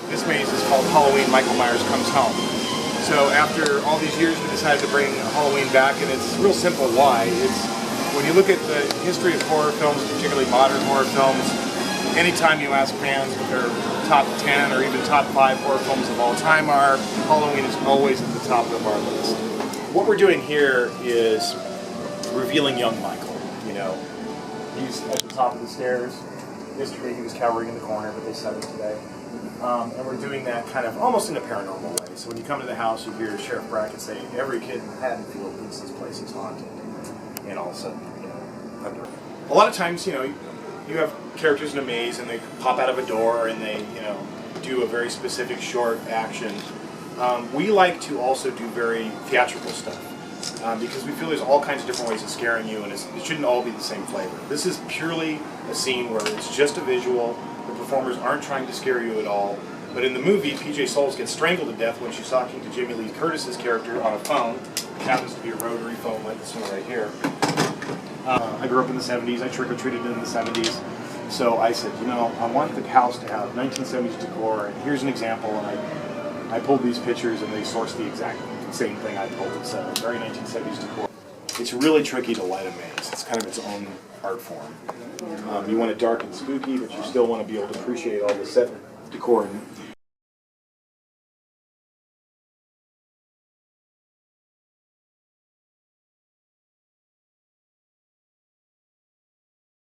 This maze is called Halloween Michael Myers Comes Home. So after all these years, we decided to bring Halloween back, and it's real simple why. It's when you look at the history of horror films, particularly modern horror films, anytime you ask fans what their top 10 or even top 5 horror films of all time are, Halloween is always at the top of our list. What we're doing here is revealing young Michael. You know, he's at the top of the stairs. Yesterday he was cowering in the corner, but they set him today. And we're doing that kind of almost in a paranormal way. So when you come to the house, you hear Sheriff Brackett say, every kid in Haddonfield thinks this place is haunted. And all of a sudden, you know, thunder. A lot of times, you know, you have characters in a maze and they pop out of a door and they, you know, do a very specific short action. We like to also do very theatrical stuff because we feel there's all kinds of different ways of scaring you, and it shouldn't all be the same flavor. This is purely a scene where it's just a visual. The performers aren't trying to scare you at all. But in the movie, PJ Souls gets strangled to death when she's talking to Jamie Lee Curtis's character on a phone. It happens to be a rotary phone like this one right here. I grew up in the 70s. I trick-or-treated in the 70s. So I said, you know, I want the house to have 1970s decor, and here's an example. And I pulled these pictures, and they sourced the exact same thing I pulled. It's a very 1970s decor. It's really tricky to light a maze. It's kind of its own art form. You want it dark and spooky, but you still want to be able to appreciate all the set decor and